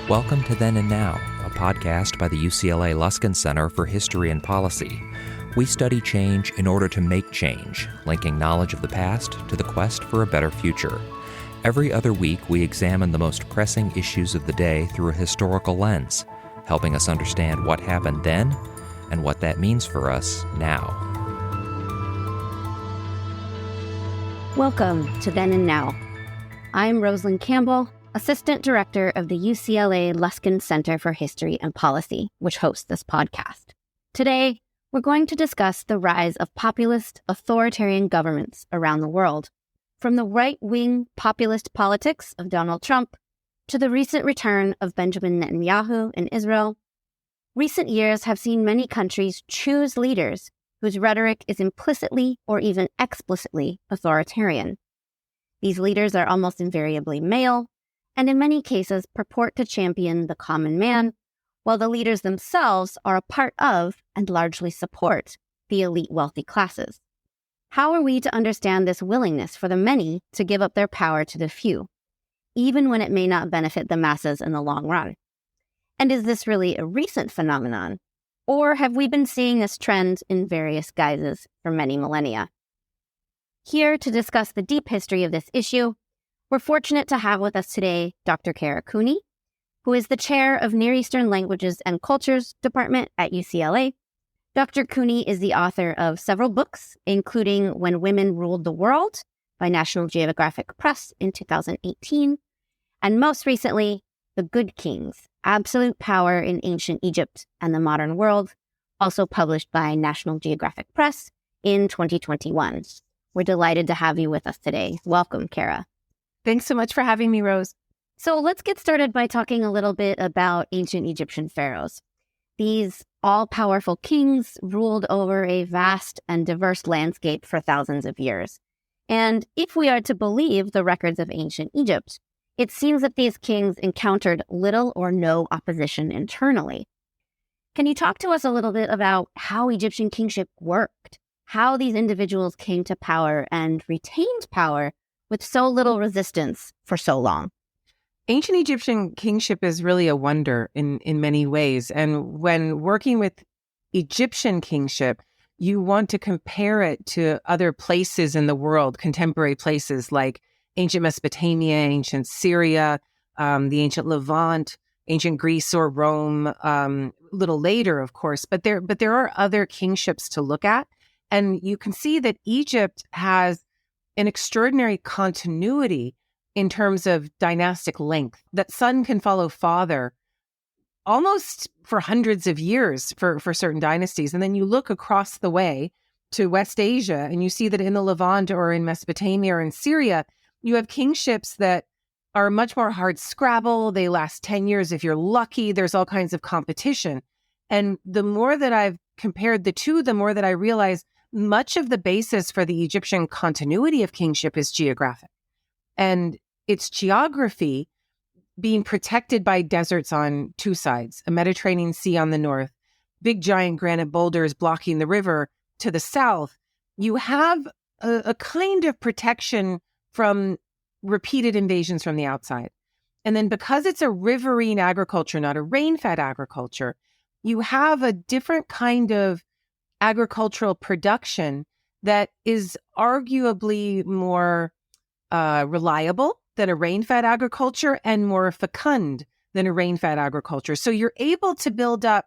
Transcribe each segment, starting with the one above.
Welcome to Then and Now, a podcast by the UCLA Luskin Center for History and Policy. We study change in order to make change, linking knowledge of the past to the quest for a better future. Every other week, we examine the most pressing issues of the day through a historical lens, helping us understand what happened then and what that means for us now. Welcome to Then and Now. I'm Rosalind Campbell, Assistant Director of the UCLA Luskin Center for History and Policy, which hosts this podcast. Today, we're going to discuss the rise of populist, authoritarian governments around the world, from the right-wing populist politics of Donald Trump to the recent return of Benjamin Netanyahu in Israel. Recent years have seen many countries choose leaders whose rhetoric is implicitly or even explicitly authoritarian. These leaders are almost invariably male, and in many cases purport to champion the common man, while the leaders themselves are a part of and largely support the elite wealthy classes. How are we to understand this willingness for the many to give up their power to the few, even when it may not benefit the masses in the long run? And is this really a recent phenomenon, or have we been seeing this trend in various guises for many millennia? Here to discuss the deep history of this issue, we're fortunate to have with us today Dr. Kara Cooney, who is the chair of Near Eastern Languages and Cultures Department at UCLA. Dr. Cooney is the author of several books, including When Women Ruled the World by National Geographic Press in 2018, and most recently, The Good Kings, Absolute Power in Ancient Egypt and the Modern World, also published by National Geographic Press in 2021. We're delighted to have you with us today. Welcome, Kara. Thanks so much for having me, Rose. So let's get started by talking a little bit about ancient Egyptian pharaohs. These all-powerful kings ruled over a vast and diverse landscape for thousands of years. And if we are to believe the records of ancient Egypt, it seems that these kings encountered little or no opposition internally. Can you talk to us a little bit about how Egyptian kingship worked, how these individuals came to power and retained power with so little resistance for so long? Ancient Egyptian kingship is really a wonder in many ways. And when working with Egyptian kingship, you want to compare it to other places in the world, contemporary places like ancient Mesopotamia, ancient Syria, the ancient Levant, ancient Greece or Rome, a little later, of course. But there are other kingships to look at. And you can see that Egypt has an extraordinary continuity in terms of dynastic length, that son can follow father almost for hundreds of years for certain dynasties. And then you look across the way to West Asia and you see that in the Levant or in Mesopotamia or in Syria, you have kingships that are much more hard scrabble. They last 10 years if you're lucky. There's all kinds of competition. And the more that I've compared the two, the more that I realize much of the basis for the Egyptian continuity of kingship is geographic. And its geography being protected by deserts on two sides, a Mediterranean Sea on the north, big giant granite boulders blocking the river to the south. You have a kind of protection from repeated invasions from the outside. And then because it's a riverine agriculture, not a rain-fed agriculture, you have a different kind of agricultural production that is arguably more reliable than a rain-fed agriculture and more fecund than a rain-fed agriculture. So you're able to build up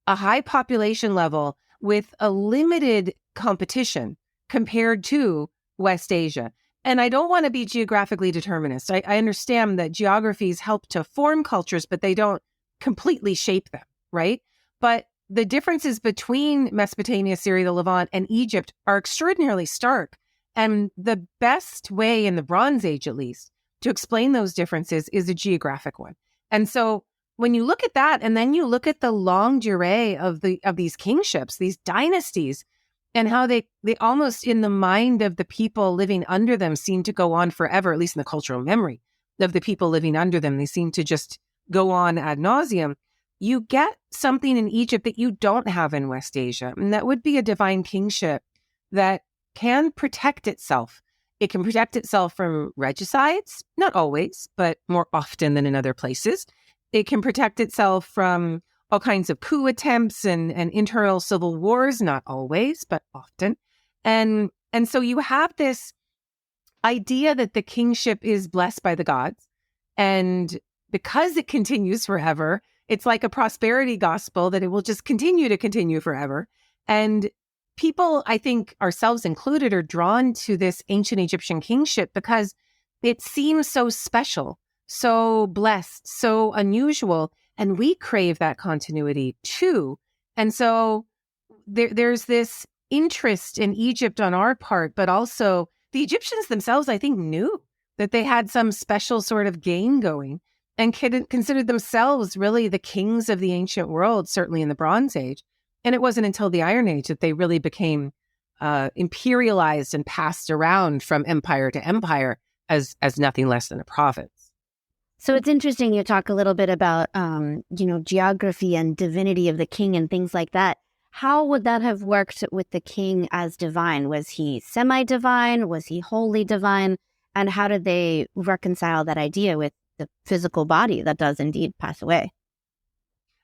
a high population level with a limited competition compared to West Asia. And I don't want to be geographically determinist. I understand that geographies help to form cultures, but they don't completely shape them, right? But the differences between Mesopotamia, Syria, the Levant, and Egypt are extraordinarily stark. And the best way, in the Bronze Age at least, to explain those differences is a geographic one. And so when you look at that, and then you look at the longue durée of these kingships, these dynasties, and how they almost in the mind of the people living under them seem to go on forever, at least in the cultural memory of the people living under them, they seem to just go on ad nauseum. You get something in Egypt that you don't have in West Asia, and that would be a divine kingship that can protect itself. It can protect itself from regicides, not always, but more often than in other places. It can protect itself from all kinds of coup attempts and internal civil wars, not always, but often. And so you have this idea that the kingship is blessed by the gods. And because it continues forever, it's like a prosperity gospel that it will just continue forever. And people, I think ourselves included, are drawn to this ancient Egyptian kingship because it seems so special, so blessed, so unusual. And we crave that continuity too. And so there's this interest in Egypt on our part, but also the Egyptians themselves, I think, knew that they had some special sort of game going and considered themselves really the kings of the ancient world, certainly in the Bronze Age. And it wasn't until the Iron Age that they really became imperialized and passed around from empire to empire as nothing less than a province. So it's interesting you talk a little bit about, geography and divinity of the king and things like that. How would that have worked with the king as divine? Was he semi-divine? Was he wholly divine? And how did they reconcile that idea with the physical body that does indeed pass away?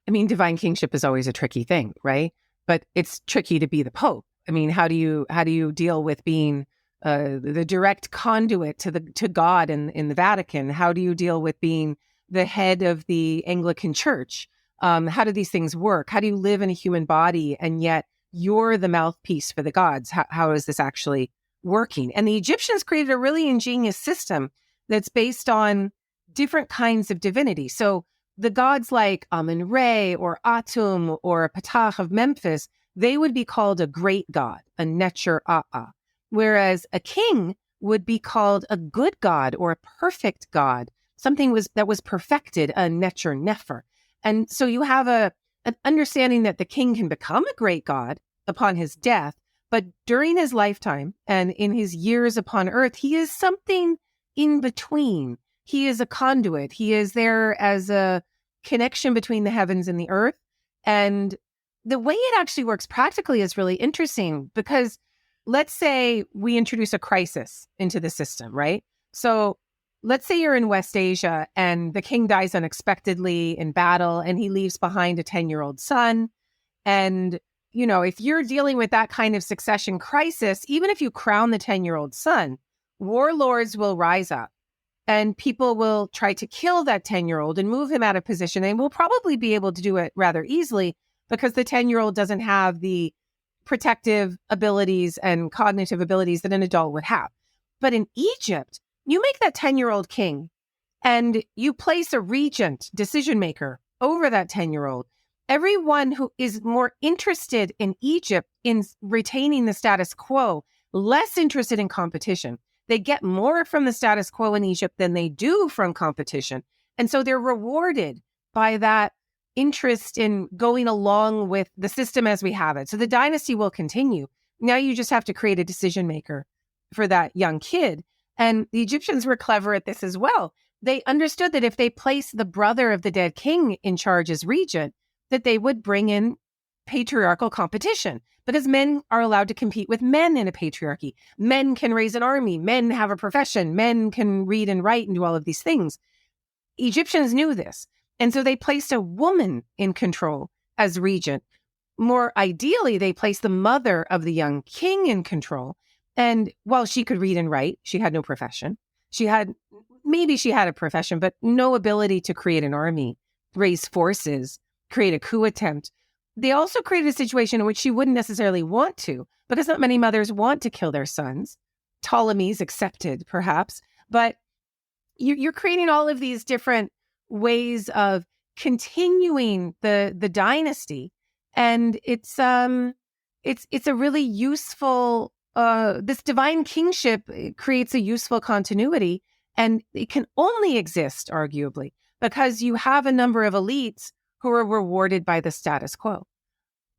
I mean, divine kingship is always a tricky thing, right? But it's tricky to be the Pope. I mean, how do you deal with being the direct conduit to God in the Vatican? How do you deal with being the head of the Anglican Church? How do these things work? How do you live in a human body and yet you're the mouthpiece for the gods? How is this actually working? And the Egyptians created a really ingenious system that's based on different kinds of divinity. So the gods like Amun-Re or Atum or Ptah of Memphis, they would be called a great god, a Necher-Aa, whereas a king would be called a good god or a perfect god, something that was perfected, a Necher-Nefer. And so you have an understanding that the king can become a great god upon his death, but during his lifetime and in his years upon earth, he is something in between. He is a conduit. He is there as a connection between the heavens and the earth. And the way it actually works practically is really interesting because let's say we introduce a crisis into the system, right? So let's say you're in West Asia and the king dies unexpectedly in battle and he leaves behind a 10-year-old son. And, if you're dealing with that kind of succession crisis, even if you crown the 10-year-old son, warlords will rise up and people will try to kill that 10-year-old and move him out of position. And we'll probably be able to do it rather easily because the 10-year-old doesn't have the protective abilities and cognitive abilities that an adult would have. But in Egypt, you make that 10-year-old king and you place a regent, decision maker, over that 10-year-old. Everyone who is more interested in Egypt in retaining the status quo, less interested in competition. They get more from the status quo in Egypt than they do from competition. And so they're rewarded by that interest in going along with the system as we have it. So the dynasty will continue. Now you just have to create a decision maker for that young kid. And the Egyptians were clever at this as well. They understood that if they placed the brother of the dead king in charge as regent, that they would bring in patriarchal competition because men are allowed to compete with men in a patriarchy. Men can raise an army. Men have a profession. Men can read and write and do all of these things. Egyptians knew this. And so they placed a woman in control as regent. More ideally, they placed the mother of the young king in control. And while she could read and write, she had no profession. Maybe she had a profession, but no ability to create an army, raise forces, create a coup attempt. They also created a situation in which she wouldn't necessarily want to, because not many mothers want to kill their sons. Ptolemy's accepted, perhaps. But you're creating all of these different ways of continuing the dynasty. And it's a really useful, this divine kingship creates a useful continuity. And it can only exist, arguably, because you have a number of elites who are rewarded by the status quo.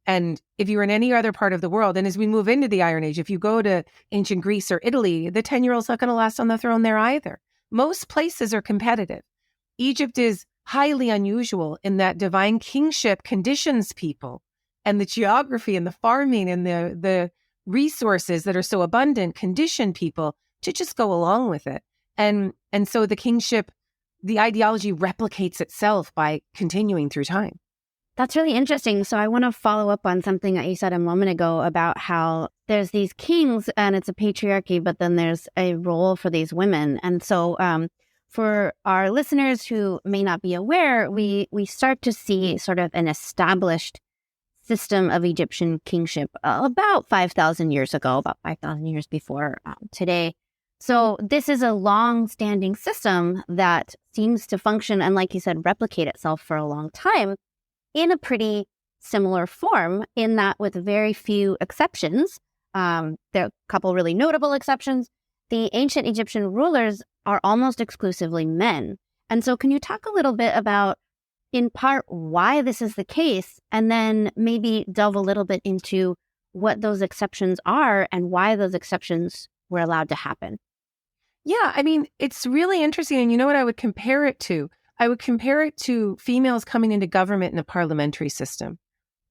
And if you're in any other part of the world, and as we move into the Iron Age, if you go to ancient Greece or Italy, the 10-year-old's not going to last on the throne there either. Most places are competitive. Egypt is highly unusual in that divine kingship conditions people, and the geography and the farming and the resources that are so abundant condition people to just go along with it. And so the kingship the ideology replicates itself by continuing through time. That's really interesting. So I want to follow up on something that you said a moment ago about how there's these kings and it's a patriarchy, but then there's a role for these women. And so for our listeners who may not be aware, we start to see sort of an established system of Egyptian kingship about 5,000 years ago, about 5,000 years before today. So this is a long-standing system that seems to function and, like you said, replicate itself for a long time in a pretty similar form, in that with very few exceptions. There are a couple really notable exceptions. The ancient Egyptian rulers are almost exclusively men. And so can you talk a little bit about, in part, why this is the case, and then maybe delve a little bit into what those exceptions are and why those exceptions were allowed to happen? Yeah, I mean, it's really interesting. And you know what I would compare it to? I would compare it to females coming into government in a parliamentary system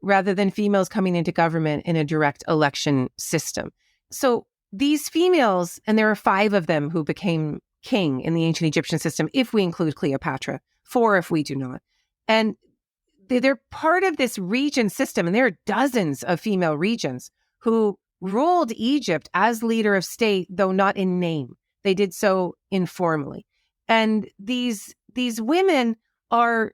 rather than females coming into government in a direct election system. So these females, and there are 5 of them who became king in the ancient Egyptian system, if we include Cleopatra, 4 if we do not. And they're part of this regent system, and there are dozens of female regents who ruled Egypt as leader of state, though not in name. They did so informally. And these women are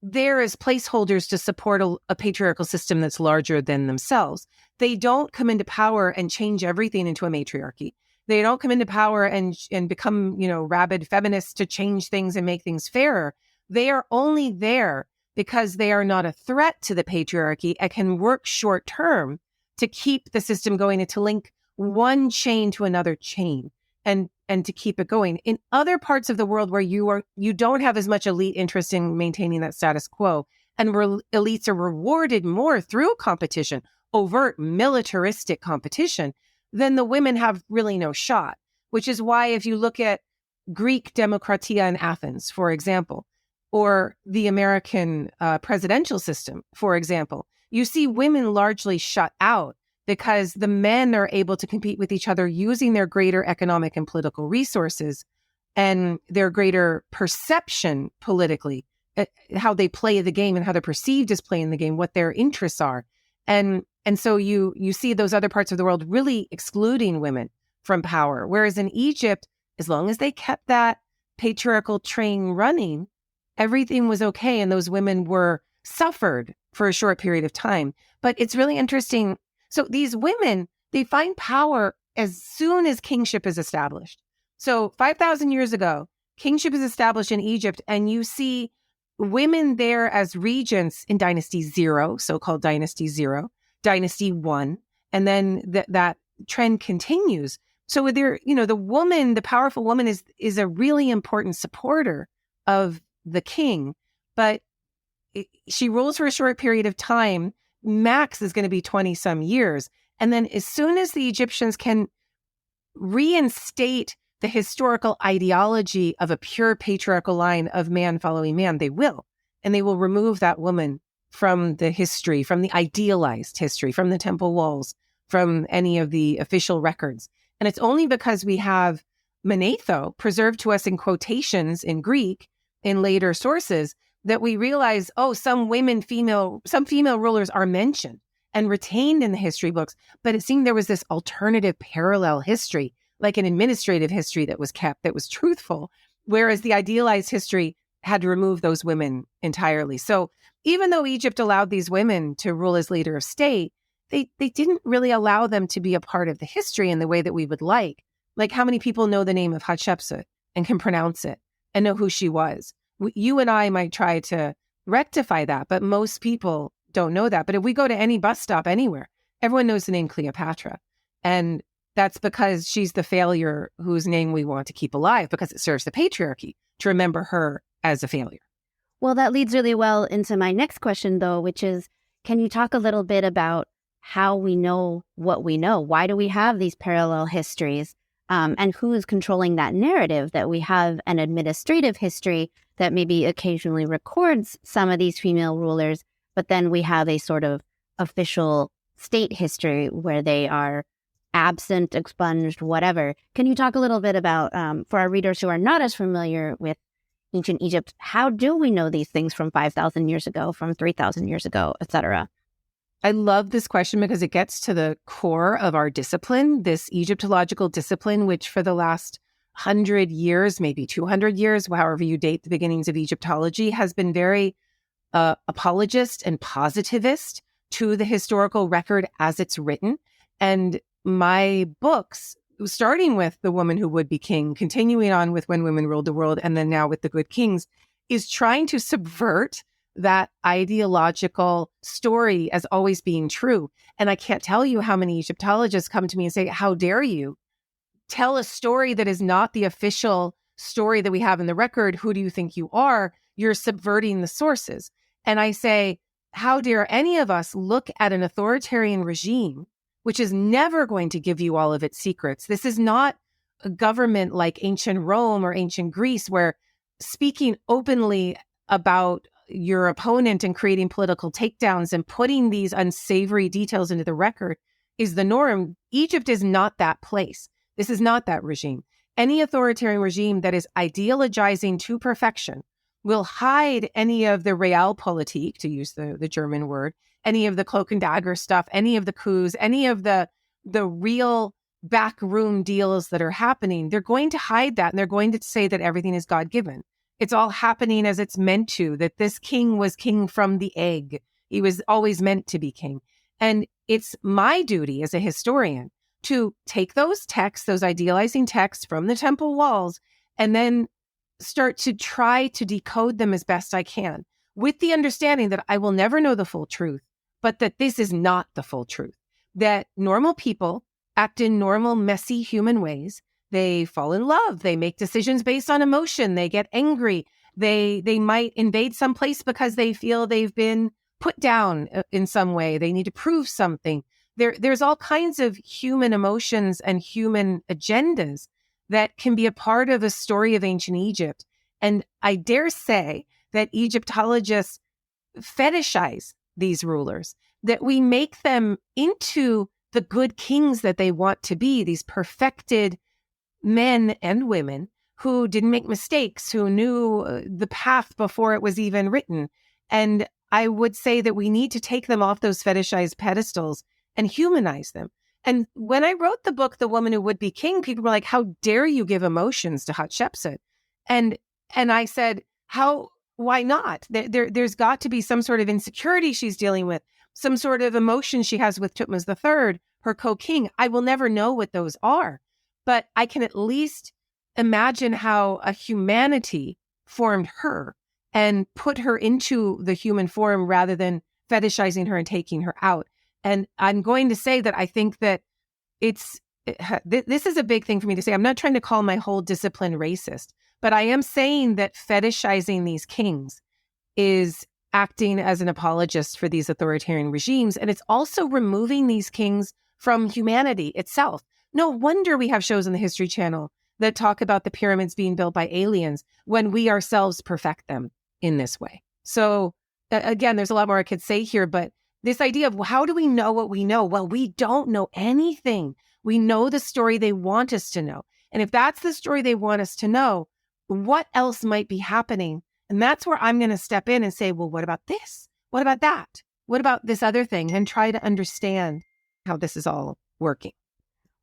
there as placeholders to support a patriarchal system that's larger than themselves. They don't come into power and change everything into a matriarchy. They don't come into power and become, rabid feminists to change things and make things fairer. They are only there because they are not a threat to the patriarchy and can work short term to keep the system going and to link one chain to another chain and to keep it going. In other parts of the world where you don't have as much elite interest in maintaining that status quo, and elites are rewarded more through competition, overt militaristic competition, then the women have really no shot. Which is why if you look at Greek demokratia in Athens, for example, or the American presidential system, for example, you see women largely shut out because the men are able to compete with each other using their greater economic and political resources and their greater perception politically, how they play the game and how they're perceived as playing the game, what their interests are. And so you see those other parts of the world really excluding women from power. Whereas in Egypt, as long as they kept that patriarchal train running, everything was okay. And those women were suffered for a short period of time. But it's really interesting. So these women, they find power as soon as kingship is established. So 5,000 years ago, kingship is established in Egypt, and you see women there as regents in Dynasty 0, so-called Dynasty 0, Dynasty 1, and then that trend continues. So there, the woman, the powerful woman is a really important supporter of the king, but she rules for a short period of time. Max is going to be 20 some years. And then as soon as the Egyptians can reinstate the historical ideology of a pure patriarchal line of man following man, they will. And they will remove that woman from the history, from the idealized history, from the temple walls, from any of the official records. And it's only because we have Manetho preserved to us in quotations in Greek in later sources that we realize, some female rulers are mentioned and retained in the history books, but it seemed there was this alternative parallel history, like an administrative history that was kept, that was truthful, whereas the idealized history had to remove those women entirely. So even though Egypt allowed these women to rule as leader of state, they didn't really allow them to be a part of the history in the way that we would like. Like, how many people know the name of Hatshepsut and can pronounce it and know who she was? You and I might try to rectify that, but most people don't know that. But if we go to any bus stop anywhere, everyone knows the name Cleopatra. And that's because she's the failure whose name we want to keep alive, because it serves the patriarchy to remember her as a failure. Well, that leads really well into my next question, though, which is, can you talk a little bit about how we know what we know? Why do we have these parallel histories? And who is controlling that narrative that we have an administrative history that maybe occasionally records some of these female rulers, but then we have a sort of official state history where they are absent, expunged, whatever. Can you talk a little bit about, for our readers who are not as familiar with ancient Egypt, how do we know these things from 5,000 years ago, from 3,000 years ago, et cetera? I love this question because it gets to the core of our discipline, this Egyptological discipline, which for the last 100 years, maybe 200 years, however you date the beginnings of Egyptology, has been very apologist and positivist to the historical record as it's written. And my books, starting with The Woman Who Would Be King, continuing on with When Women Ruled the World, and then now with The Good Kings, is trying to subvert that ideological story as always being true. And I can't tell you how many Egyptologists come to me and say, how dare you tell a story that is not the official story that we have in the record? Who do you think you are? You're subverting the sources. And I say, how dare any of us look at an authoritarian regime, which is never going to give you all of its secrets. This is not a government like ancient Rome or ancient Greece, where speaking openly about your opponent and creating political takedowns and putting these unsavory details into the record is the norm. Egypt is not that place. This is not that regime. Any authoritarian regime that is ideologizing to perfection will hide any of the realpolitik, to use the German word, any of the cloak and dagger stuff, any of the coups, any of the real backroom deals that are happening. They're going to hide that, and they're going to say that everything is God-given. It's all happening as it's meant to, that this king was king from the egg. He was always meant to be king. And it's my duty as a historian to take those texts, those idealizing texts from the temple walls, and then start to try to decode them as best I can, with the understanding that I will never know the full truth, but that this is not the full truth, that normal people act in normal, messy human ways. They fall in love. They make decisions based on emotion. They get angry. They might invade some place because they feel they've been put down in some way. They need to prove something. There's all kinds of human emotions and human agendas that can be a part of a story of ancient Egypt. And I dare say that Egyptologists fetishize these rulers, that we make them into the good kings that they want to be, these perfected men and women who didn't make mistakes, who knew the path before it was even written. And I would say that we need to take them off those fetishized pedestals and humanize them. And when I wrote the book, The Woman Who Would Be King, people were like, how dare you give emotions to Hatshepsut? And I said, why not? There's got to be some sort of insecurity she's dealing with, some sort of emotion she has with Thutmose III, her co-king. I will never know what those are, but I can at least imagine how a humanity formed her and put her into the human form rather than fetishizing her and taking her out. And I'm going to say that I think that this is a big thing for me to say. I'm not trying to call my whole discipline racist, but I am saying that fetishizing these kings is acting as an apologist for these authoritarian regimes. And it's also removing these kings from humanity itself. No wonder we have shows on the History Channel that talk about the pyramids being built by aliens when we ourselves perfect them in this way. So again, there's a lot more I could say here, but this idea of how do we know what we know? Well, we don't know anything. We know the story they want us to know. And if that's the story they want us to know, what else might be happening? And that's where I'm going to step in and say, well, what about this? What about that? What about this other thing? And try to understand how this is all working.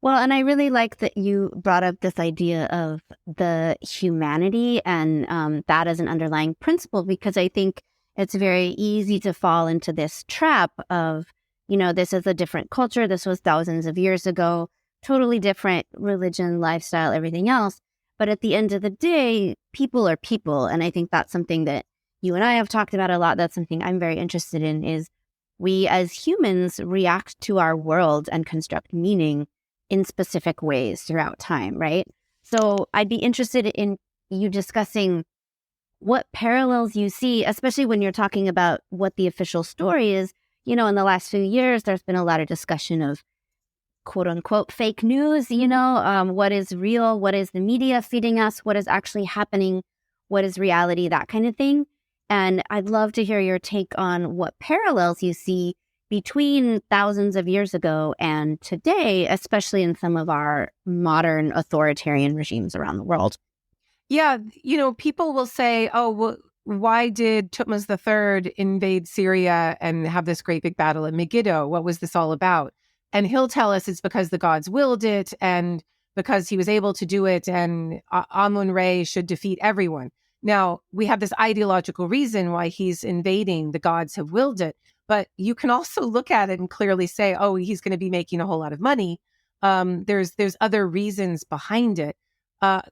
Well, and I really like that you brought up this idea of the humanity and that as an underlying principle, because I think it's very easy to fall into this trap of, this is a different culture. This was thousands of years ago, totally different religion, lifestyle, everything else. But at the end of the day, people are people. And I think that's something that you and I have talked about a lot. That's something I'm very interested in, is we as humans react to our world and construct meaning in specific ways throughout time, right? So I'd be interested in you discussing what parallels you see, especially when you're talking about what the official story is. In the last few years, there's been a lot of discussion of quote unquote fake news, what is real, what is the media feeding us, what is actually happening, what is reality, that kind of thing. And I'd love to hear your take on what parallels you see between thousands of years ago and today, especially in some of our modern authoritarian regimes around the world. Yeah, people will say, oh, well, why did Tutmos III invade Syria and have this great big battle at Megiddo? What was this all about? And he'll tell us it's because the gods willed it and because he was able to do it, and Amun-Re should defeat everyone. Now, we have this ideological reason why he's invading. The gods have willed it. But you can also look at it and clearly say, oh, he's going to be making a whole lot of money. There's other reasons behind it.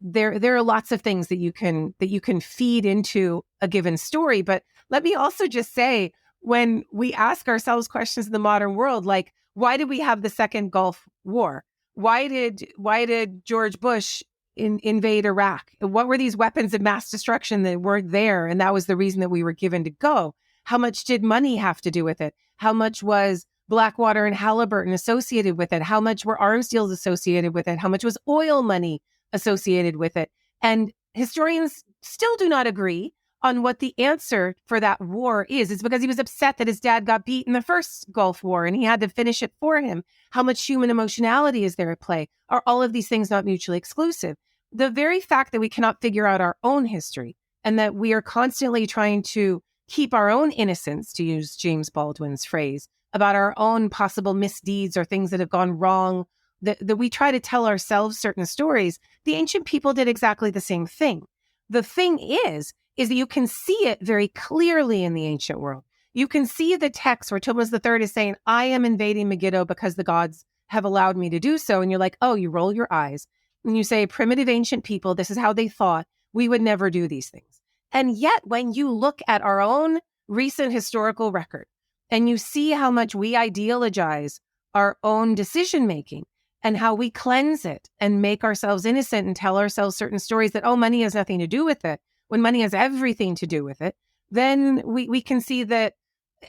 There are lots of things that you can feed into a given story. But let me also just say, when we ask ourselves questions in the modern world, like, why did we have the second Gulf War? Why did George Bush invade Iraq? What were these weapons of mass destruction that weren't there? And that was the reason that we were given to go. How much did money have to do with it? How much was Blackwater and Halliburton associated with it? How much were arms deals associated with it? How much was oil money associated with it? And historians still do not agree on what the answer for that war is. It's because he was upset that his dad got beat in the first Gulf War and he had to finish it for him. How much human emotionality is there at play? Are all of these things not mutually exclusive? The very fact that we cannot figure out our own history and that we are constantly trying to keep our own innocence, to use James Baldwin's phrase, about our own possible misdeeds or things that have gone wrong, that we try to tell ourselves certain stories. The ancient people did exactly the same thing. The thing is that you can see it very clearly in the ancient world. You can see the text where Thutmose III is saying, I am invading Megiddo because the gods have allowed me to do so. And you're like, oh, you roll your eyes. And you say, primitive ancient people, this is how they thought. We would never do these things. And yet, when you look at our own recent historical record and you see how much we ideologize our own decision-making and how we cleanse it and make ourselves innocent and tell ourselves certain stories that, oh, money has nothing to do with it, when money has everything to do with it, then we can see that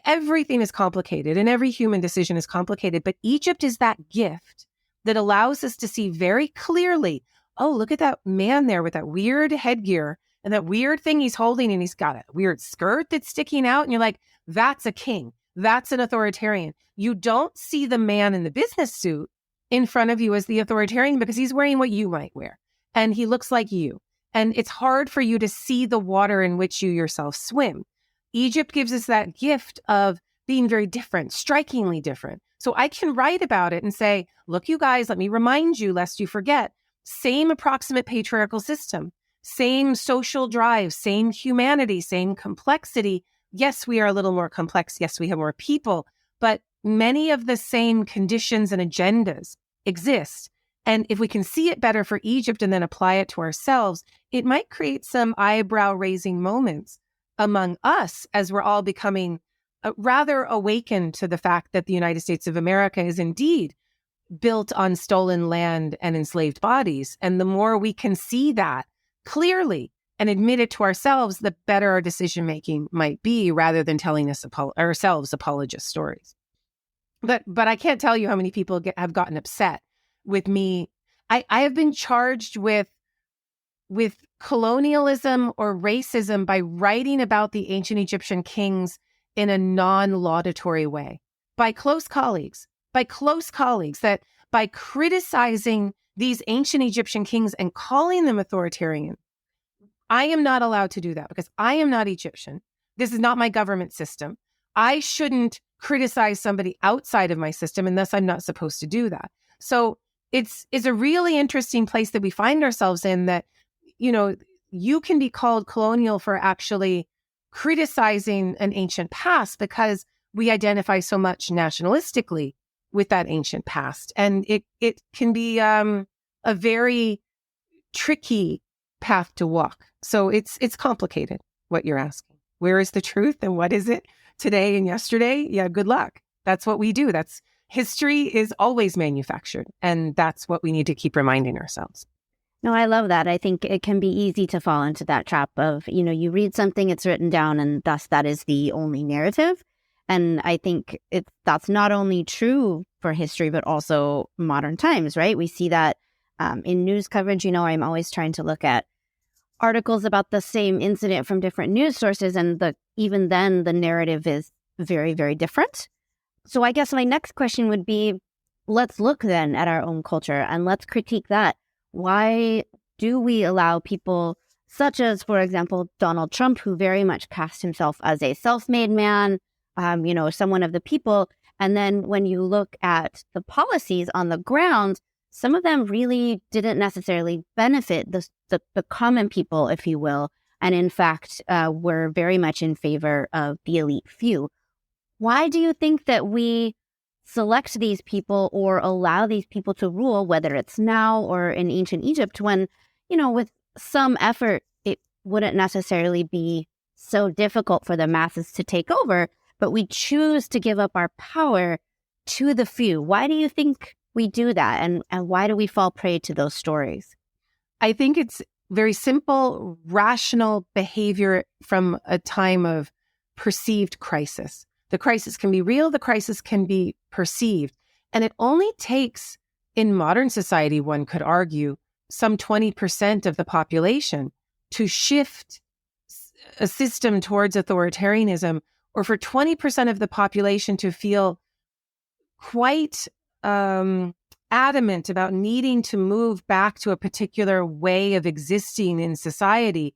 everything is complicated and every human decision is complicated. But Egypt is that gift that allows us to see very clearly, oh, look at that man there with that weird headgear and that weird thing he's holding, and he's got a weird skirt that's sticking out. And you're like, that's a king. That's an authoritarian. You don't see the man in the business suit in front of you as the authoritarian because he's wearing what you might wear and he looks like you. And it's hard for you to see the water in which you yourself swim. Egypt gives us that gift of being very different, strikingly different. So I can write about it and say, look, you guys, let me remind you, lest you forget, same approximate patriarchal system, same social drive, same humanity, same complexity. Yes, we are a little more complex. Yes, we have more people, but many of the same conditions and agendas exist. And if we can see it better for Egypt and then apply it to ourselves, it might create some eyebrow-raising moments among us as we're all becoming rather awakened to the fact that the United States of America is indeed built on stolen land and enslaved bodies. And the more we can see that clearly and admit it to ourselves, the better our decision-making might be, rather than telling us ourselves apologist stories. But I can't tell you how many people have gotten upset with me. I have been charged with colonialism or racism by writing about the ancient Egyptian kings in a non-laudatory way by close colleagues that by criticizing these ancient Egyptian kings and calling them authoritarian. I am not allowed to do that because I am not Egyptian. This is not my government system. I shouldn't criticize somebody outside of my system, and thus I'm not supposed to do that. So it's a really interesting place that we find ourselves in, that, you can be called colonial for actually criticizing an ancient past because we identify so much nationalistically with that ancient past. And it can be a very tricky path to walk. So it's complicated, what you're asking. Where is the truth and what is it today and yesterday? Yeah, good luck. That's what we do. History is always manufactured. And that's what we need to keep reminding ourselves. No, I love that. I think it can be easy to fall into that trap of, you read something, it's written down, and thus that is the only narrative. And I think that's not only true for history, but also modern times, right? We see that in news coverage. I'm always trying to look at articles about the same incident from different news sources, and even then the narrative is very, very different. So I guess my next question would be, let's look then at our own culture and let's critique that. Why do we allow people such as, for example, Donald Trump, who very much cast himself as a self-made man, someone of the people. And then when you look at the policies on the ground, some of them really didn't necessarily benefit the common people, if you will, and in fact were very much in favor of the elite few. Why do you think that we select these people or allow these people to rule, whether it's now or in ancient Egypt, when, with some effort, it wouldn't necessarily be so difficult for the masses to take over, but we choose to give up our power to the few? Why do you think we do that? And why do we fall prey to those stories? I think it's very simple, rational behavior from a time of perceived crisis. The crisis can be real, the crisis can be perceived. And it only takes, in modern society, one could argue, some 20% of the population to shift a system towards authoritarianism, or for 20% of the population to feel quite adamant about needing to move back to a particular way of existing in society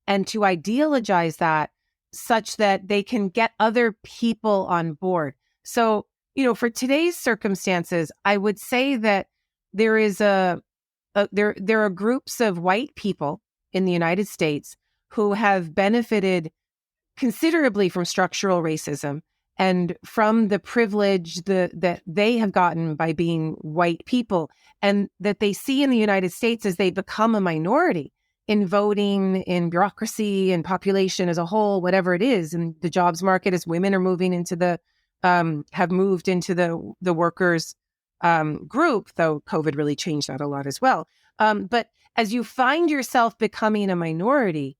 and to ideologize that such that they can get other people on board. So, for today's circumstances, I would say that there is there are groups of white people in the United States who have benefited considerably from structural racism and from the privilege that they have gotten by being white people, and that they see in the United States as they become a minority in voting, in bureaucracy, and population as a whole, whatever it is, in the jobs market, as women are moving into have moved into the workers group, though COVID really changed that a lot as well. But as you find yourself becoming a minority,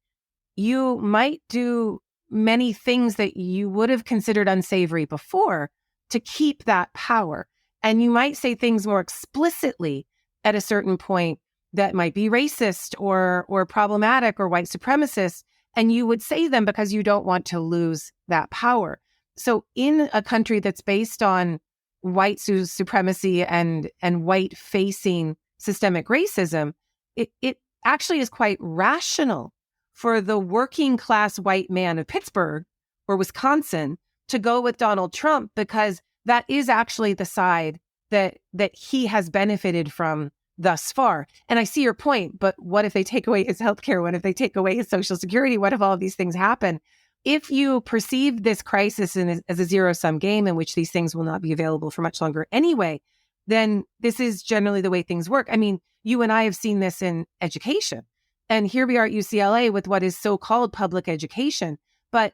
you might do many things that you would have considered unsavory before to keep that power. And you might say things more explicitly at a certain point that might be racist or problematic or white supremacist. And you would say them because you don't want to lose that power. So in a country that's based on white supremacy and white facing systemic racism, it actually is quite rational for the working class white man of Pittsburgh or Wisconsin to go with Donald Trump, because that is actually the side that he has benefited from thus far. And I see your point, but what if they take away his healthcare? What if they take away his Social Security? What if all of these things happen? If you perceive this crisis as a zero-sum game in which these things will not be available for much longer anyway, then this is generally the way things work. I mean, you and I have seen this in education. And here we are at UCLA with what is so-called public education, but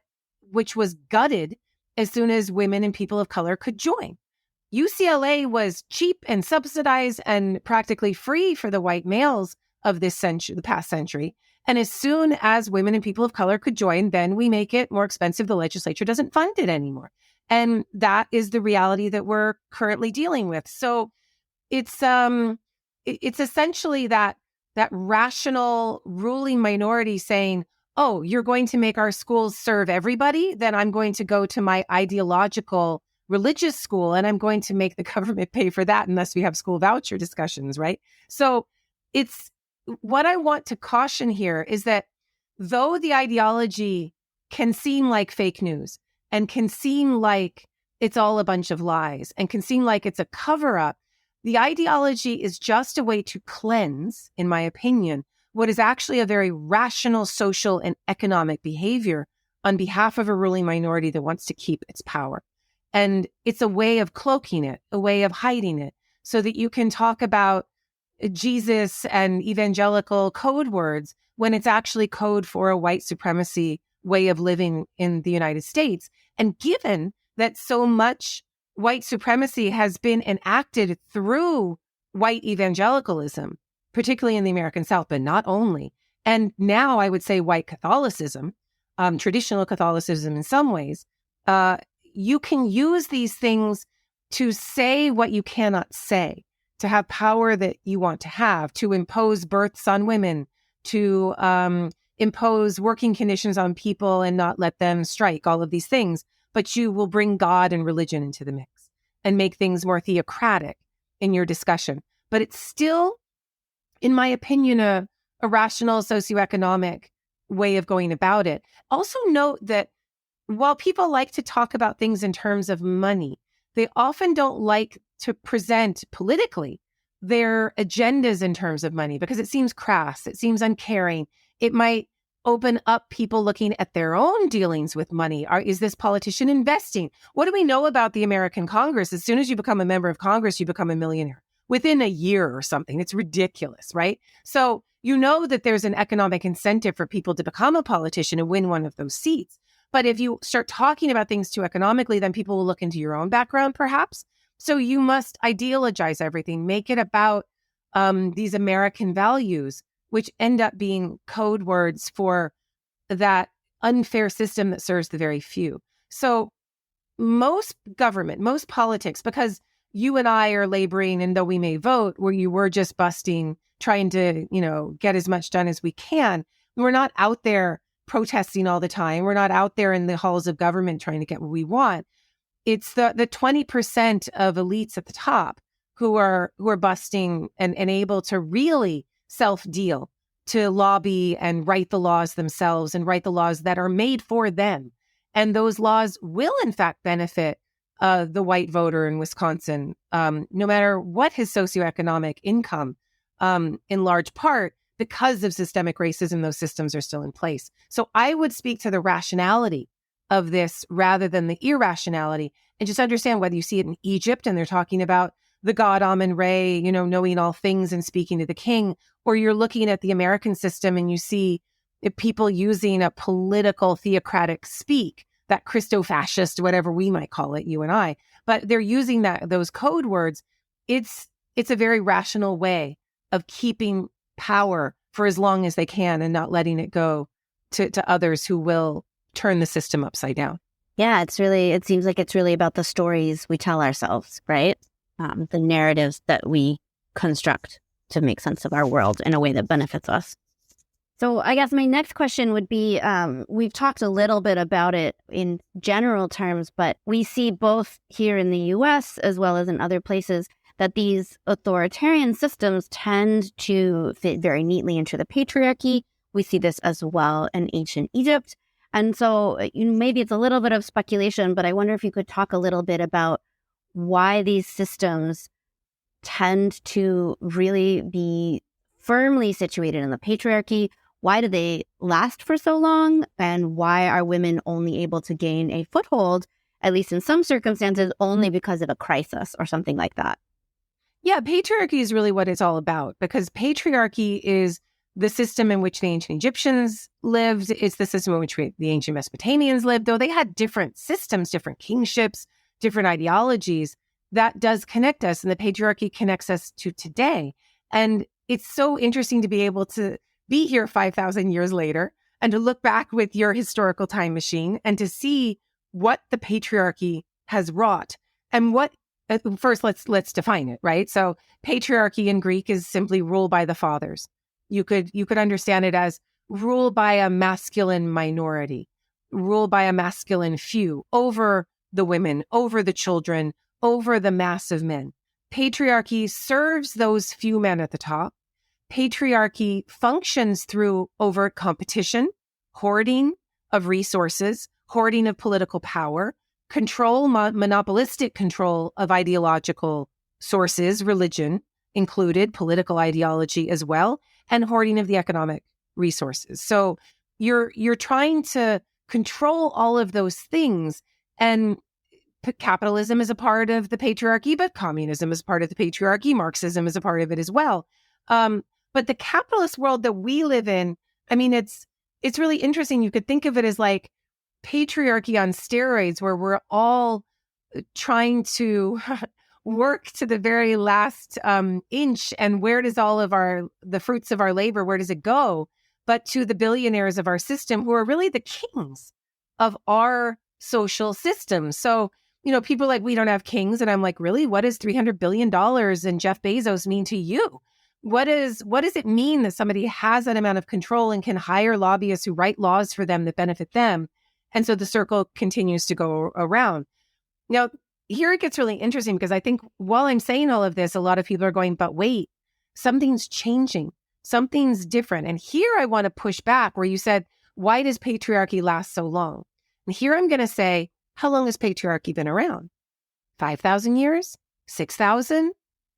which was gutted as soon as women and people of color could join. UCLA was cheap and subsidized and practically free for the white males of this century, the past century. And as soon as women and people of color could join, then we make it more expensive. The legislature doesn't fund it anymore. And that is the reality that we're currently dealing with. So it's essentially that rational ruling minority saying, oh, you're going to make our schools serve everybody, then I'm going to go to my ideological religious school and I'm going to make the government pay for that unless we have school voucher discussions, right? So it's what I want to caution here is that though the ideology can seem like fake news and can seem like it's all a bunch of lies and can seem like it's a cover-up, the ideology is just a way to cleanse, in my opinion, what is actually a very rational social and economic behavior on behalf of a ruling minority that wants to keep its power. And it's a way of cloaking it, a way of hiding it, so that you can talk about Jesus and evangelical code words when it's actually code for a white supremacy way of living in the United States. And given that so much white supremacy has been enacted through white evangelicalism, particularly in the American South, but not only, and now I would say white Catholicism, traditional Catholicism in some ways, you can use these things to say what you cannot say, to have power that you want to have, to impose births on women, to impose working conditions on people and not let them strike, all of these things. But you will bring God and religion into the mix and make things more theocratic in your discussion. But it's still, in my opinion, a rational socioeconomic way of going about it. Also note that while people like to talk about things in terms of money, they often don't like to present politically their agendas in terms of money because it seems crass, it seems uncaring. It might open up people looking at their own dealings with money. Is this politician investing? What do we know about the American Congress? As soon as you become a member of Congress, you become a millionaire within a year or something. It's ridiculous, right? So you know that there's an economic incentive for people to become a politician and win one of those seats. But if you start talking about things too economically, then people will look into your own background, perhaps. So you must ideologize everything, make it about these American values, which end up being code words for that unfair system that serves the very few. So most government, most politics, because you and I are laboring, and though we may vote, where you were just busting, trying to, get as much done as we can. We're not out there protesting all the time. We're not out there in the halls of government trying to get what we want. It's the 20% of elites at the top who are busting and able to really self-deal, to lobby and write the laws themselves and write the laws that are made for them. And those laws will, in fact, benefit the white voter in Wisconsin, no matter what his socioeconomic income, in large part because of systemic racism. Those systems are still in place. So I would speak to the rationality of this rather than the irrationality, and just understand whether you see it in Egypt and they're talking about the God Amun-Re, knowing all things and speaking to the king, or you're looking at the American system and you see people using a political theocratic speak, that Christo-fascist, whatever we might call it, you and I, but they're using those code words. It's a very rational way of keeping power for as long as they can and not letting it go to others who will turn the system upside down. Yeah, it seems like it's really about the stories we tell ourselves, right? The narratives that we construct to make sense of our world in a way that benefits us. So I guess my next question would be, we've talked a little bit about it in general terms, but we see both here in the US as well as in other places that these authoritarian systems tend to fit very neatly into the patriarchy. We see this as well in ancient Egypt. And so maybe it's a little bit of speculation, but I wonder if you could talk a little bit about why these systems tend to really be firmly situated in the patriarchy. Why do they last for so long? And why are women only able to gain a foothold, at least in some circumstances, only because of a crisis or something like that? Yeah, patriarchy is really what it's all about, because patriarchy is the system in which the ancient Egyptians lived. It's the system in which the ancient Mesopotamians lived, though they had different systems, different kingships, different ideologies. That does connect us, and the patriarchy connects us to today. And it's so interesting to be able to be here 5,000 years later and to look back with your historical time machine and to see what the patriarchy has wrought. And what, first, let's define it, right? So patriarchy in Greek is simply rule by the fathers. You could understand it as rule by a masculine minority, rule by a masculine few over the women, over the children, over the mass of men. Patriarchy serves those few men at the top. Patriarchy functions through overt competition, hoarding of resources, hoarding of political power, control, monopolistic control of ideological sources, religion included, political ideology as well, and hoarding of the economic resources. So you're trying to control all of those things, and capitalism is a part of the patriarchy, but communism is part of the patriarchy. Marxism is a part of it as well. But the capitalist world that we live in, I mean, it's really interesting. You could think of it as like patriarchy on steroids, where we're all trying to work to the very last inch. And where does all of the fruits of our labor, where does it go? But to the billionaires of our system, who are really the kings of our social system. So, people are like, we don't have kings. And I'm like, really? What does $300 billion and Jeff Bezos mean to you? What does it mean that somebody has that amount of control and can hire lobbyists who write laws for them that benefit them? And so the circle continues to go around. Now, here it gets really interesting, because I think while I'm saying all of this, a lot of people are going, but wait, something's changing. Something's different. And here I want to push back where you said, why does patriarchy last so long? And here I'm going to say, how long has patriarchy been around? 5,000 years? 6,000?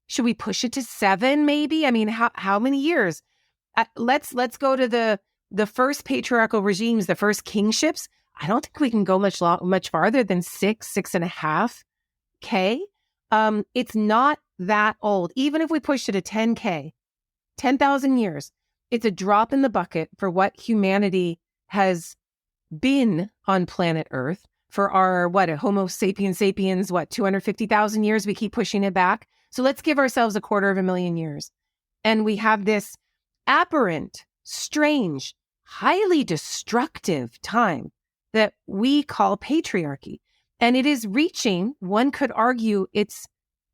Should we push it to 7 maybe? I mean, how many years? Let's go to the first patriarchal regimes, the first kingships. I don't think we can go much farther than 6.5 K. It's not that old. Even if we pushed it to 10K, 10,000 years, it's a drop in the bucket for what humanity has been on planet Earth for our, Homo sapiens, 250,000 years? We keep pushing it back. So let's give ourselves 250,000 years. And we have this aberrant, strange, highly destructive time that we call patriarchy. And it is reaching, one could argue, its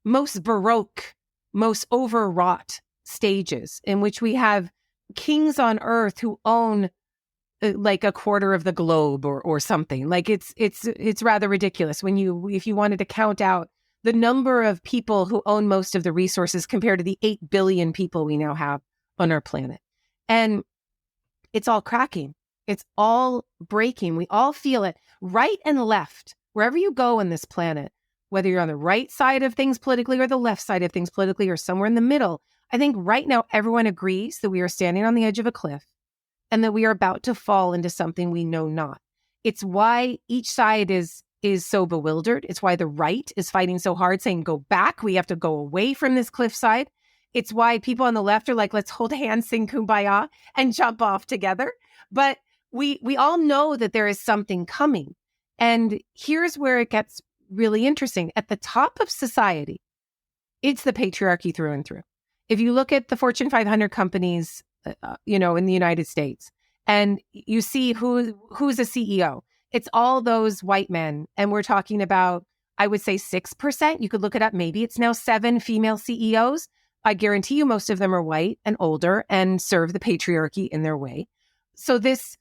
most baroque, most overwrought stages, in which we have kings on earth who own like a quarter of the globe or something. Like it's rather ridiculous if you wanted to count out the number of people who own most of the resources compared to the 8 billion people we now have on our planet. And it's all cracking. It's all breaking. We all feel it, right and left, wherever you go on this planet, whether you're on the right side of things politically or the left side of things politically or somewhere in the middle. I think right now everyone agrees that we are standing on the edge of a cliff and that we are about to fall into something we know not. It's why each side is so bewildered. It's why the right is fighting so hard, saying, go back. We have to go away from this cliffside. It's why people on the left are like, let's hold hands, sing kumbaya, and jump off together. But we all know that there is something coming. And here's where it gets really interesting. At the top of society, it's the patriarchy through and through. If you look at the Fortune 500 companies, in the United States, and you see who's a CEO, it's all those white men. And we're talking about, I would say 6%. You could look it up. Maybe it's now 7 female CEOs. I guarantee you most of them are white and older and serve the patriarchy in their way. So this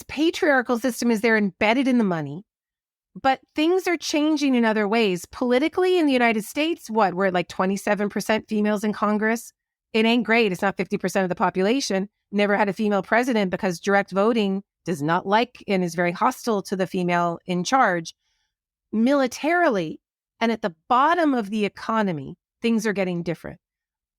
patriarchal system is there embedded in the money, but things are changing in other ways. Politically in the United States, we're at like 27% females in Congress. It ain't great. It's not 50% of the population. Never had a female president because direct voting does not like and is very hostile to the female in charge. Militarily and at the bottom of the economy, things are getting different.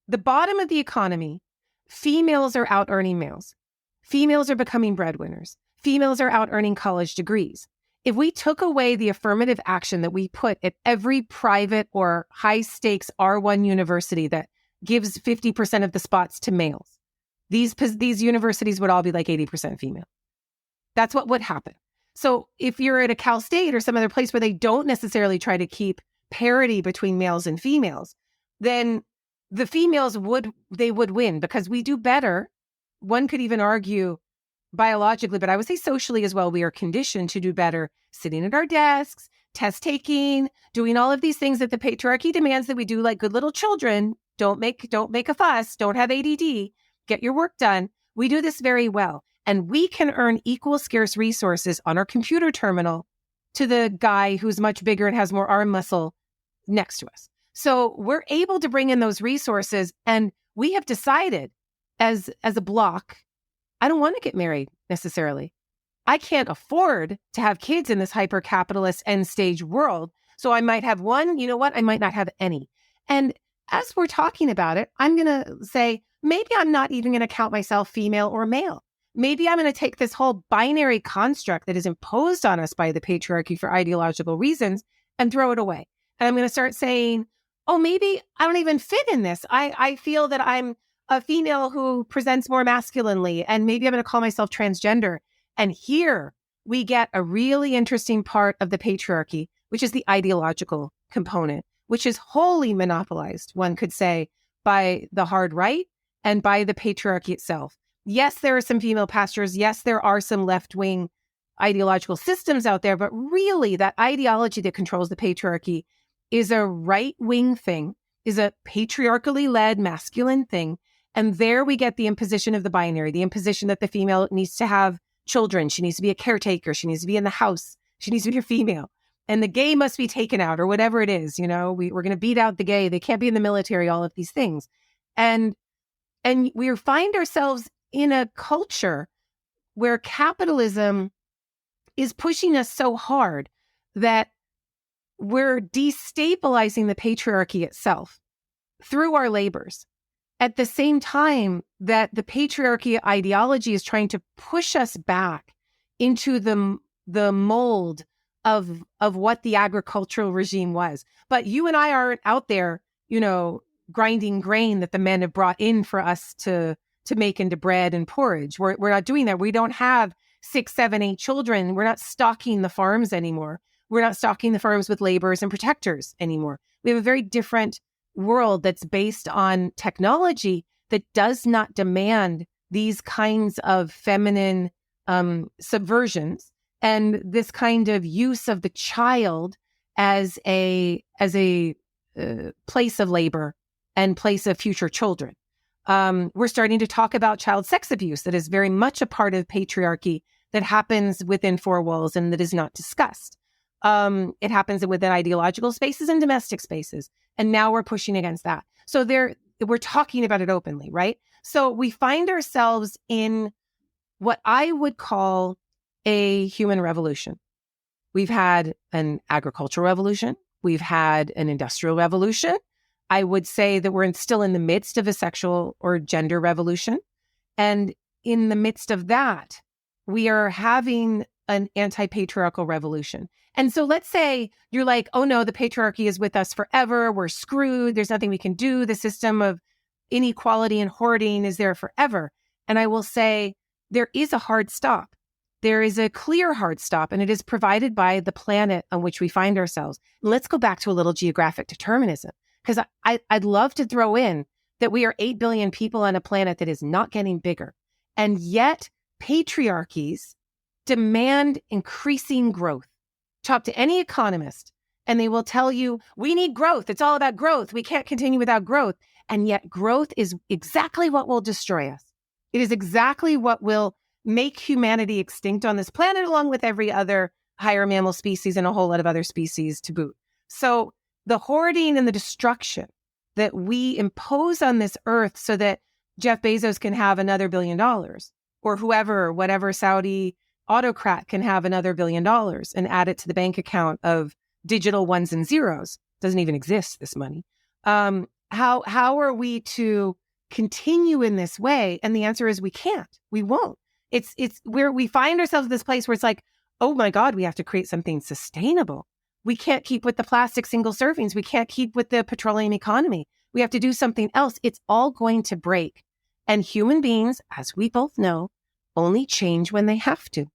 The bottom of the economy, females are out earning males. Females are becoming breadwinners. Females are out earning college degrees. If we took away the affirmative action that we put at every private or high stakes R1 university that gives 50% of the spots to males, these universities would all be like 80% female. That's what would happen. So if you're at a Cal State or some other place where they don't necessarily try to keep parity between males and females, then the females would win because we do better. One could even argue biologically, but I would say socially as well, we are conditioned to do better sitting at our desks, test taking, doing all of these things that the patriarchy demands that we do like good little children. Don't make a fuss, don't have ADD, get your work done. We do this very well. And we can earn equal scarce resources on our computer terminal to the guy who's much bigger and has more arm muscle next to us. So we're able to bring in those resources, and we have decided as a block, I don't want to get married necessarily. I can't afford to have kids in this hyper-capitalist end stage world. So I might have one, you know what? I might not have any. And as we're talking about it, I'm going to say, maybe I'm not even going to count myself female or male. Maybe I'm going to take this whole binary construct that is imposed on us by the patriarchy for ideological reasons and throw it away. And I'm going to start saying, oh, maybe I don't even fit in this. I feel that I'm a female who presents more masculinely, and maybe I'm going to call myself transgender. And here we get a really interesting part of the patriarchy, which is the ideological component, which is wholly monopolized, one could say, by the hard right and by the patriarchy itself. Yes, there are some female pastors. Yes, there are some left-wing ideological systems out there, but really that ideology that controls the patriarchy is a right-wing thing, is a patriarchally led masculine thing. And there we get the imposition of the binary, the imposition that the female needs to have children. She needs to be a caretaker. She needs to be in the house. She needs to be a female. And the gay must be taken out or whatever it is. You know, we're going to beat out the gay. They can't be in the military, all of these things. And And we find ourselves in a culture where capitalism is pushing us so hard that we're destabilizing the patriarchy itself through our labors. At the same time that the patriarchy ideology is trying to push us back into the mold of what the agricultural regime was. But you and I aren't out there, grinding grain that the men have brought in for us to make into bread and porridge. We're not doing that. We don't have 6, 7, 8 children. We're not stocking the farms anymore. We're not stocking the farms with laborers and protectors anymore. We have a very different world that's based on technology that does not demand these kinds of feminine subversions and this kind of use of the child as a place of labor and place of future children. We're starting to talk about child sex abuse that is very much a part of patriarchy that happens within 4 walls and that is not discussed. It happens within ideological spaces and domestic spaces. And now we're pushing against that. So we're talking about it openly, right? So we find ourselves in what I would call a human revolution. We've had an agricultural revolution. We've had an industrial revolution. I would say that we're still in the midst of a sexual or gender revolution. And in the midst of that, we are having an anti-patriarchal revolution. And so let's say you're like, oh no, the patriarchy is with us forever. We're screwed. There's nothing we can do. The system of inequality and hoarding is there forever. And I will say there is a hard stop. There is a clear hard stop, and it is provided by the planet on which we find ourselves. Let's go back to a little geographic determinism, because I'd love to throw in that we are 8 billion people on a planet that is not getting bigger. And yet patriarchies demand increasing growth. Talk to any economist and they will tell you, we need growth. It's all about growth. We can't continue without growth. And yet growth is exactly what will destroy us. It is exactly what will make humanity extinct on this planet, along with every other higher mammal species and a whole lot of other species to boot. So the hoarding and the destruction that we impose on this earth so that Jeff Bezos can have another $1 billion, or whatever Saudi autocrat can have another $1 billion and add it to the bank account of digital ones and zeros. Doesn't even exist, this money. How are we to continue in this way? And the answer is we can't. We won't. It's where we find ourselves in this place where it's like, oh my God, we have to create something sustainable. We can't keep with the plastic single servings. We can't keep with the petroleum economy. We have to do something else. It's all going to break. And human beings, as we both know, only change when they have to.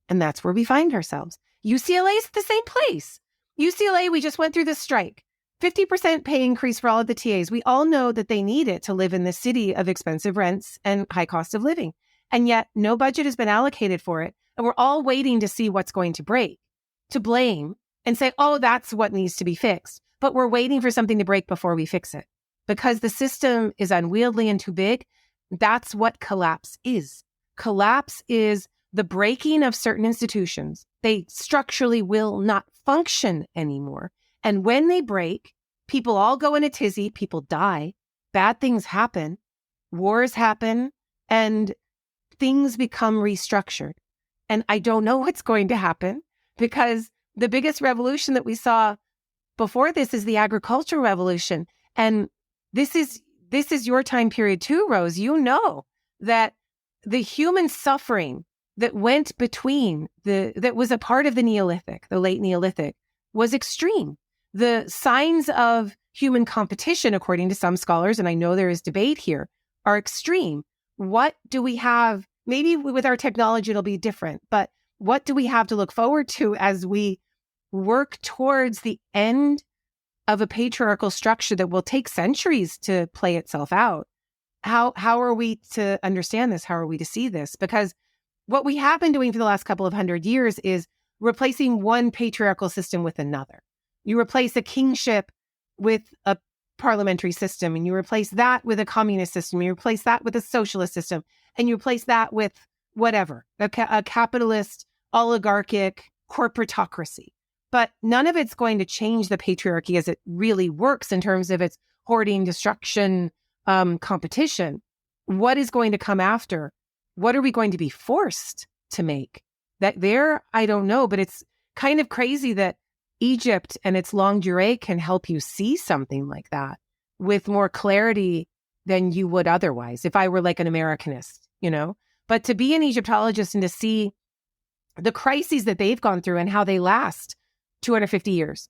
And that's where we find ourselves. UCLA is the same place. UCLA, we just went through this strike. 50% pay increase for all of the TAs. We all know that they need it to live in the city of expensive rents and high cost of living. And yet no budget has been allocated for it. And we're all waiting to see what's going to break, to blame and say, oh, that's what needs to be fixed. But we're waiting for something to break before we fix it. Because the system is unwieldy and too big, that's what collapse is. Collapse is the breaking of certain institutions. They structurally will not function anymore. And when they break, people all go in a tizzy, people die, bad things happen, wars happen, and things become restructured. And I don't know what's going to happen, because the biggest revolution that we saw before this is the agricultural revolution. And this is your time period too, Rose. You know that the human suffering that went between that was a part of the Neolithic, the late Neolithic, was extreme. The signs of human competition, according to some scholars, and I know there is debate here, are extreme. What do we have? Maybe with our technology, it'll be different, but what do we have to look forward to as we work towards the end of a patriarchal structure that will take centuries to play itself out? How are we to understand this? How are we to see this? Because what we have been doing for the last couple of 100 years is replacing one patriarchal system with another. You replace a kingship with a parliamentary system, and you replace that with a communist system. You replace that with a socialist system, and you replace that with whatever, a capitalist, oligarchic corporatocracy. But none of it's going to change the patriarchy as it really works in terms of its hoarding, destruction, competition. what is going to come after? What are we going to be forced to make? That there, I don't know, but it's kind of crazy that Egypt and its longue durée can help you see something like that with more clarity than you would otherwise if I were like an Americanist, But to be an Egyptologist and to see the crises that they've gone through and how they last 250 years,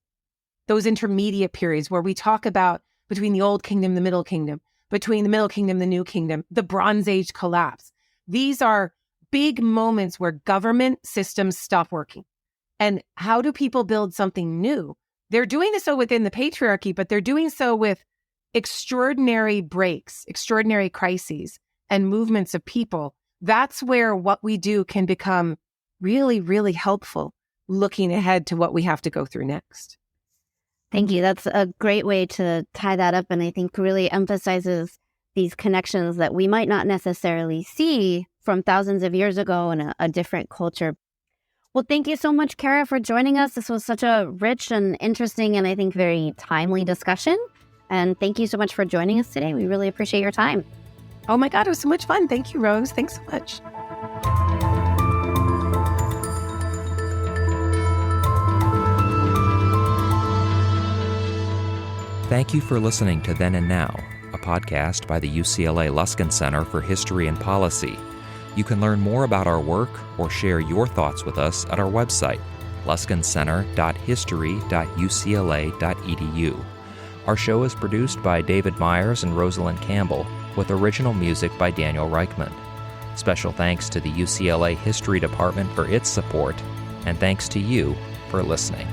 those intermediate periods where we talk about between the Old Kingdom, the Middle Kingdom, between the Middle Kingdom, the New Kingdom, the Bronze Age collapse. These are big moments where government systems stop working. And how do people build something new? They're doing so within the patriarchy, but they're doing so with extraordinary breaks, extraordinary crises, and movements of people. That's where what we do can become really, really helpful looking ahead to what we have to go through next. Thank you. That's a great way to tie that up, and I think really emphasizes these connections that we might not necessarily see from thousands of years ago in a different culture. Well, thank you so much, Kara, for joining us. This was such a rich and interesting and I think very timely discussion. And thank you so much for joining us today. We really appreciate your time. Oh my God, it was so much fun. Thank you, Rose. Thanks so much. Thank you for listening to Then and Now, a podcast by the UCLA Luskin Center for History and Policy. You can learn more about our work or share your thoughts with us at our website, luskincenter.history.ucla.edu. Our show is produced by David Myers and Rosalind Campbell, with original music by Daniel Reichman. Special thanks to the UCLA History Department for its support, and thanks to you for listening.